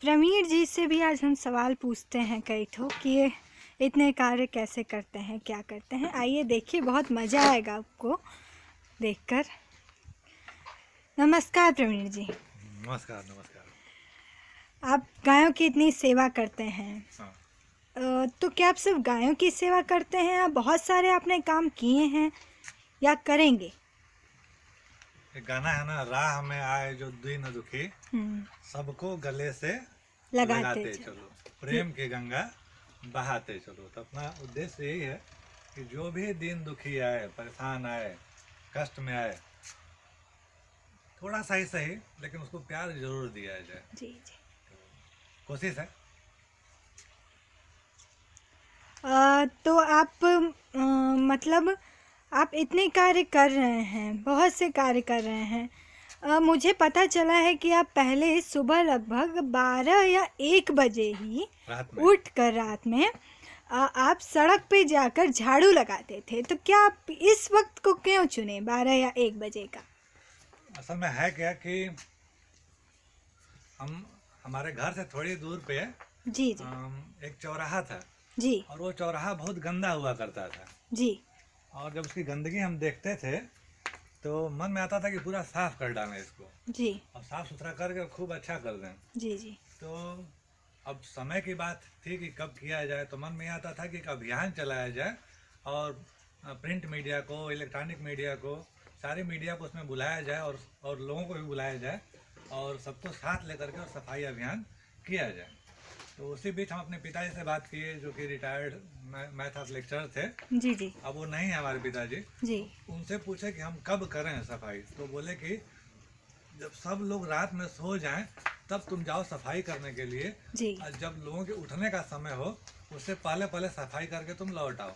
प्रवीण जी से भी आज हम सवाल पूछते हैं कई ठो कि ये इतने कार्य कैसे करते हैं, क्या करते हैं। आइए देखिए, बहुत मज़ा आएगा आपको देखकर। नमस्कार प्रवीण जी। नमस्कार नमस्कार। आप गायों की इतनी सेवा करते हैं। हाँ। तो क्या आप सिर्फ गायों की सेवा करते हैं या बहुत सारे आपने काम किए हैं या करेंगे? एक गाना है ना, राह में आए जो दीन दुखी सबको गले से लगाते चलो, प्रेम की गंगा बहाते चलो। तो अपना उद्देश्य यही है कि जो भी दीन दुखी आए, परेशान आए, कष्ट में आए, थोड़ा सा ही सही लेकिन उसको प्यार जरूर दिया जाए। जी जी। कोशिश है। तो आप मतलब आप इतने कार्य कर रहे हैं, बहुत से कार्य कर रहे हैं। मुझे पता चला है कि आप पहले सुबह लगभग 12 या 1 बजे ही उठ कर रात में आप सड़क पे जाकर झाड़ू लगाते थे। तो क्या आप इस वक्त को क्यों चुने, 12 या 1 बजे का? असल में है क्या कि हमारे घर से थोड़ी दूर पे जी जी एक चौराहा था जी, और वो चौराहा बहुत गंदा हुआ करता था जी। और जब उसकी गंदगी हम देखते थे तो मन में आता था कि पूरा साफ कर डालें इसको जी, और साफ सुथरा करके खूब अच्छा कर दें। जी जी। तो अब समय की बात थी कि कब किया जाए, तो मन में आता था कि एक अभियान चलाया जाए और प्रिंट मीडिया को, इलेक्ट्रॉनिक मीडिया को, सारी मीडिया को उसमें बुलाया जाए और लोगों को भी बुलाया जाए और सबको साथ लेकर के और सफाई अभियान किया जाए। तो उसी बीच हम अपने पिताजी से बात किए, जो कि रिटायर्ड मैथ लेक्चरर थे। जी जी। अब वो नहीं है हमारे पिताजी जी। उनसे पूछे कि हम कब करें सफाई। तो बोले कि जब सब लोग रात में सो जाएं तब तुम जाओ सफाई करने के लिए जी। और जब लोगों के उठने का समय हो उससे पहले पहले सफाई करके तुम लौट आओ।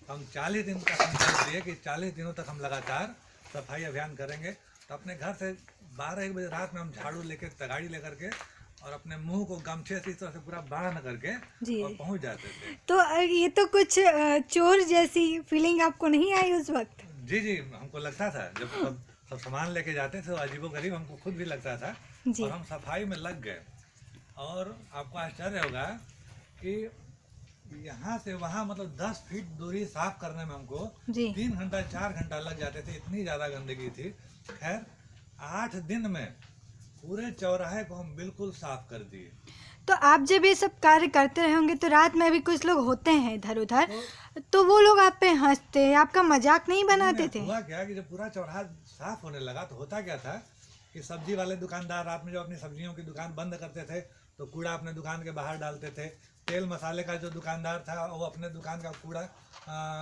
हम 40 दिन का संकल्प लिए कि 40 दिनों तक हम लगातार सफाई अभियान करेंगे। तो अपने घर से 12-1 बजे रात में हम झाड़ू लेके, तगाड़ी लेकर के और अपने मुंह को गमछे से इस तरह से पूरा बांध करके और पहुंच जाते थे। तो ये तो कुछ चोर जैसी फीलिंग आपको नहीं आई उस वक्त? जी जी, हमको लगता था जब सब सामान लेके जाते थे तो अजीबोगरीब हमको खुद भी लगता था। और हम सफाई में लग गए और आपको आश्चर्य होगा कि यहाँ से वहाँ मतलब 10 फीट दूरी साफ करने में हमको 3 घंटा 4 घंटा लग जाते थे, इतनी ज़्यादा गंदगी थी। खैर 8 दिन में पूरे चौराहे को हम बिल्कुल साफ कर दिए। तो आप जब ये सब कार्य करते रहे होंगे तो रात में भी कुछ लोग होते हैं इधर उधर, तो वो लोग आप पे हंसते, आपका मजाक नहीं बनाते थे? हुआ क्या कि जब पूरा चौराहा साफ होने लगा तो होता क्या था कि सब्जी वाले दुकानदार रात में जब अपनी सब्जियों की दुकान बंद करते थे तो कूड़ा अपने दुकान के बाहर डालते थे। तेल मसाले का जो दुकानदार था वो अपने दुकान का कूड़ा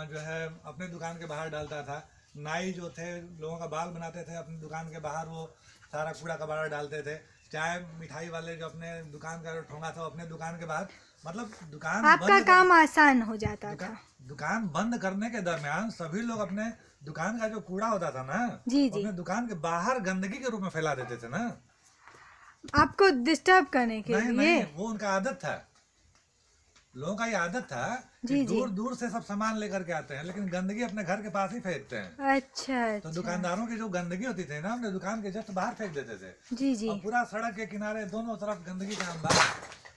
जो है अपने दुकान के बाहर डालता था। नाई जो थे, लोगों का बाल बनाते थे, अपनी दुकान के बाहर वो सारा कूड़ा कबाड़ा डालते थे। चाय मिठाई वाले जो अपने दुकान का ठोंगा था अपने दुकान के बाहर, मतलब दुकान आपका काम आसान हो जाता था। दुकान बंद करने के दरमियान सभी लोग अपने दुकान का जो कूड़ा होता था ना, जी जी, अपने दुकान के बाहर गंदगी के रूप में फैला देते थे ना, आपको डिस्टर्ब करने के लिए। नहीं, वो उनका आदत था। लोगों का ये आदत था कि दूर दूर से सब सामान लेकर के आते हैं लेकिन गंदगी अपने घर के पास ही फेंकते हैं। अच्छा। तो दुकानदारों की जो गंदगी होती थी ना, अपने दुकान के जस्ट बाहर फेंक देते थे। जी जी। और पूरा सड़क के किनारे दोनों तरफ गंदगी का अंबार।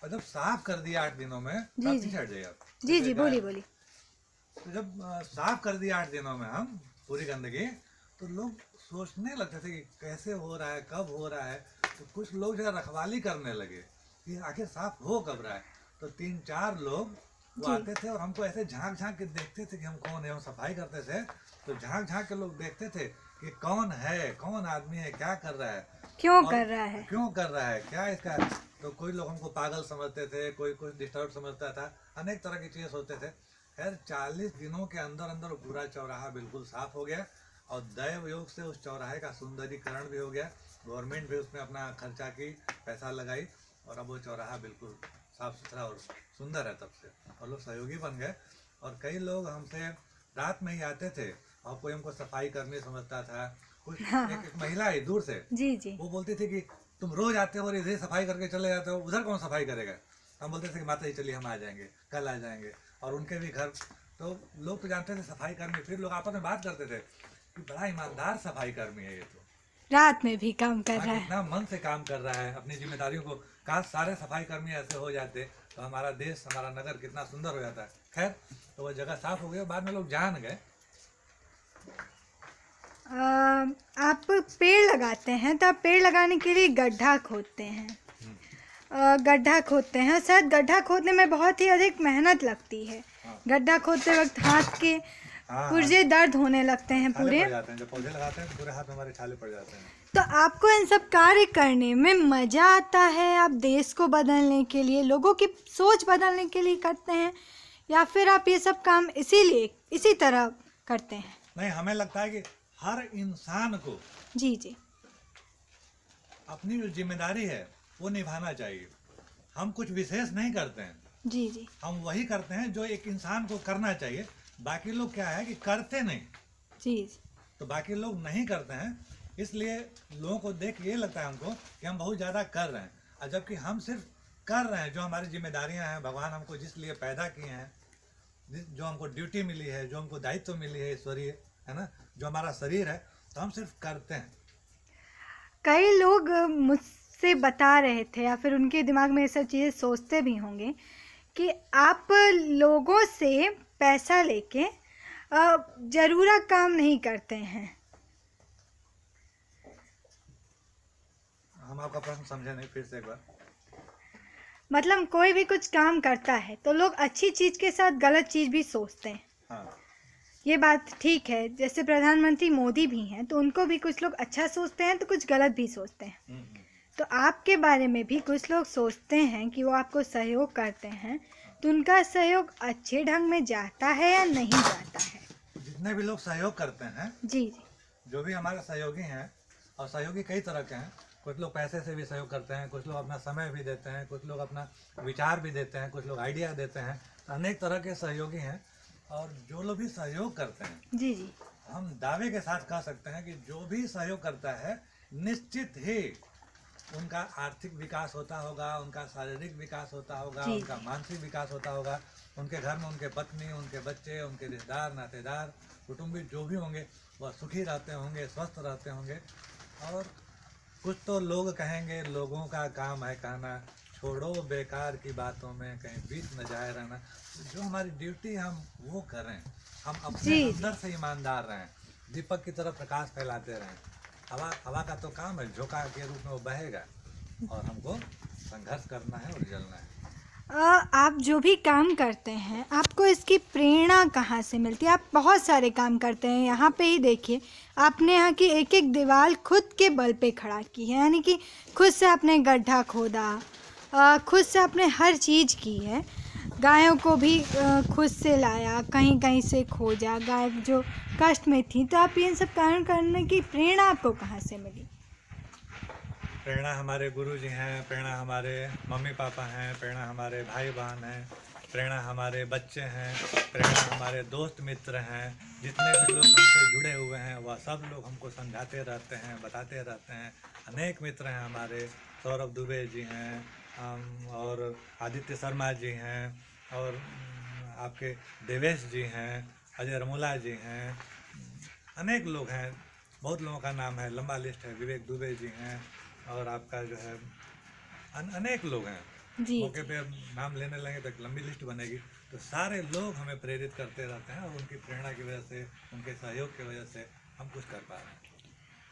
और जब साफ कर दिया 8 दिनों में, जी जी जी जी, बोलिए बोलिए। तो जब साफ कर दिया 8 दिनों में हम पूरी गंदगी, तो लोग सोचने लगते थे कि कैसे हो रहा है, कब हो रहा है। तो कुछ लोग जो है रखवाली करने लगे कि आखिर साफ हो कब रहा है। तो 3-4 लोग वो आते थे और हमको ऐसे झांक झांक के देखते थे कि हम कौन है। हम सफाई करते थे तो झांक झांक के लोग देखते थे कि कौन है, कौन आदमी है, क्या कर रहा है, क्यों कर रहा है, क्या इसका। तो कोई लोग हमको पागल समझते थे, कोई कुछ डिस्टर्ब समझता था, अनेक तरह की चीज़ें सोचते थे। खैर 40 दिनों के अंदर अंदर पूरा चौराहा बिल्कुल साफ हो गया और दैव योग से उस चौराहे का सुंदरीकरण भी हो गया। गवर्नमेंट भी उसमें अपना खर्चा की, पैसा लगाई और अब वो चौराहा बिल्कुल साफ सुथरा और सुंदर है तब से। और लोग सहयोगी बन गए और कई लोग हमसे रात में ही आते थे और कोई हमको सफाई कर्मी समझता था। कुछ एक महिला है दूर से, जी जी, वो बोलती थी कि तुम रोज आते हो और इधर सफाई करके चले जाते हो, उधर कौन सफाई करेगा। हम बोलते थे कि माता जी चलिए हम आ जाएंगे, कल आ जाएंगे। और उनके भी घर, तो लोग तो जानते थे सफाई कर्मी। फिर लोग आपस में बात करते थे कि बड़ा ईमानदार सफाई कर्मी है ये तो। रात में भी काम कर रहा है। कितना मन से काम कर रहा है अपनी जिम्मेदारियों को। काश सारे सफाई कर्मी ऐसे हो जाते तो हमारा देश, हमारा नगर कितना सुंदर हो जाता है। खैर, तो वो जगह साफ हो गई, बाद में लोग जान गए। आप पेड़ लगाते हैं तो आप पेड़ लगाने के लिए गड्ढा खोदते हैं। गड्ढा खोदते हैं, शायद गड्ढा खोदने में बहुत ही अधिक मेहनत लगती है। गड्ढा खोदते वक्त हाथ के पुर्जे दर्द होने लगते हैं पूरे। जब पौधे लगाते हैं पूरे हाथ में हमारे छाले पड़ जाते हैं। तो आपको इन सब कार्य करने में मज़ा आता है? आप देश को बदलने के लिए, लोगों की सोच बदलने के लिए करते हैं, या फिर आप ये सब काम इसी तरह करते हैं? नहीं, हमें लगता है कि हर इंसान को जी अपनी जो जिम्मेदारी है वो निभाना चाहिए। हम कुछ विशेष नहीं करते हैं। जी हम वही करते हैं जो एक इंसान को करना चाहिए। बाकी लोग क्या है कि करते नहीं। जी। तो बाकी लोग नहीं करते हैं, इसलिए लोगों को देख ये लगता है हमको कि हम बहुत ज़्यादा कर रहे हैं, और जबकि हम सिर्फ कर रहे हैं जो हमारी जिम्मेदारियां हैं, भगवान हमको जिस लिए पैदा किए हैं, जो हमको ड्यूटी मिली है, जो हमको दायित्व मिली है ईश्वरीय, है ना, जो हमारा शरीर है, तो हम सिर्फ करते हैं। कई लोग मुझसे बता रहे थे, या फिर उनके दिमाग में ये सब चीज़ें सोचते भी होंगे कि आप लोगों से पैसा लेके ज़रूरत काम नहीं करते हैं। हम आपका प्रश्न समझे नहीं, फिर से एक बार। मतलब कोई भी कुछ काम करता है तो लोग अच्छी चीज़ के साथ गलत चीज़ भी सोचते हैं। हाँ। ये बात ठीक है। जैसे प्रधानमंत्री मोदी भी हैं तो उनको भी कुछ लोग अच्छा सोचते हैं तो कुछ गलत भी सोचते हैं। तो आपके बारे में भी कुछ लोग सोचते हैं कि वो आपको सहयोग करते हैं, तो उनका सहयोग अच्छे ढंग में जाता है या नहीं जाता है? जितने भी लोग सहयोग करते हैं, जी, जो भी हमारे सहयोगी हैं, और सहयोगी कई तरह के हैं। कुछ लोग पैसे से भी सहयोग करते हैं, कुछ लोग अपना समय भी देते हैं, कुछ लोग अपना विचार भी देते हैं, कुछ लोग आइडिया देते हैं। तो अनेक तरह के सहयोगी हैं। और जो लोग भी सहयोग करते हैं, जी, हम दावे के साथ कह सकते हैं कि जो भी सहयोग करता है निश्चित ही उनका आर्थिक विकास होता होगा, उनका शारीरिक विकास होता होगा, उनका मानसिक विकास होता होगा, उनके घर में उनके पत्नी, उनके बच्चे, उनके रिश्तेदार, नातेदार, कुटुंबी जो भी होंगे वह सुखी रहते होंगे, स्वस्थ रहते होंगे। और कुछ तो लोग कहेंगे, लोगों का काम है कहना, छोड़ो बेकार की बातों में कहीं बीच न जाए रहना। जो हमारी ड्यूटी हम वो करें, हम अपने अंदर से ईमानदार रहें, दीपक की तरह प्रकाश फैलाते रहें। हवा का तो काम है, झोंका के रूप में वो बहेगा, और हमको संघर्ष करना है और जलना है। आप जो भी काम करते हैं आपको इसकी प्रेरणा कहाँ से मिलती है? आप बहुत सारे काम करते हैं, यहाँ पे ही देखिए आपने यहाँ की एक एक दीवार खुद के बल पे खड़ा की है, यानी कि खुद से आपने गड्ढा खोदा, खुद से आपने हर चीज़ की है। गायों को भी खुद से लाया, कहीं कहीं से खोजा, गाय जो कष्ट में थी। तो आप इन सब काम करने की प्रेरणा आपको कहाँ से मिली? प्रेरणा हमारे गुरुजी हैं, प्रेरणा हमारे मम्मी पापा हैं, प्रेरणा हमारे भाई बहन हैं, प्रेरणा हमारे बच्चे हैं, प्रेरणा हमारे दोस्त मित्र हैं। जितने भी लोग हमसे जुड़े हुए हैं वह सब लोग हमको समझाते रहते हैं, बताते रहते हैं। अनेक मित्र हैं हमारे, सौरभ दुबे जी हैं, और आदित्य शर्मा जी हैं, और आपके देवेश जी हैं, अजय रमोला जी हैं, अनेक लोग हैं, बहुत लोगों का नाम है, लंबा लिस्ट है। विवेक दुबे जी हैं, और आपका जो है अनेक लोग हैं। मौके पे नाम लेने लगे तो एक लंबी लिस्ट बनेगी। तो सारे लोग हमें प्रेरित करते रहते हैं, और उनकी प्रेरणा की वजह से, उनके सहयोग की वजह से हम कुछ कर पा रहे हैं।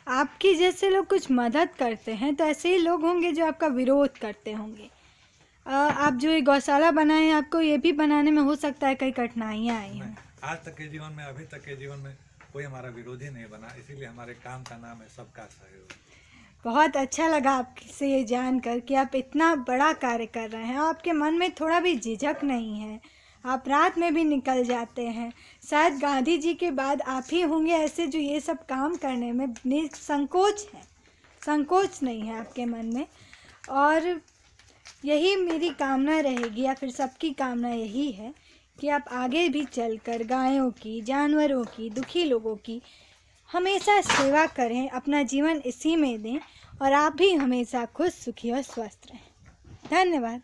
आपकी जैसे लोग कुछ मदद करते हैं तो ऐसे ही लोग होंगे जो आपका विरोध करते होंगे। आप जो ये गौशाला बनाए हैं, आपको ये भी बनाने में हो सकता है कई कठिनाइयाँ आई हैं। आज तक के जीवन में, अभी तक के जीवन में कोई हमारा विरोधी नहीं बना, इसीलिए हमारे काम का नाम है सबका सहयोग। बहुत अच्छा लगा आपसे ये जानकर कि आप इतना बड़ा कार्य कर रहे हैं, आपके मन में थोड़ा भी झिझक नहीं है, आप रात में भी निकल जाते हैं। शायद गांधी जी के बाद आप ही होंगे ऐसे जो ये सब काम करने में संकोच है, संकोच नहीं है आपके मन में। और यही मेरी कामना रहेगी, या फिर सबकी कामना यही है कि आप आगे भी चलकर गायों की, जानवरों की, दुखी लोगों की हमेशा सेवा करें, अपना जीवन इसी में दें, और आप भी हमेशा खुश, सुखी और स्वस्थ रहें। धन्यवाद,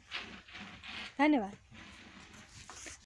धन्यवाद।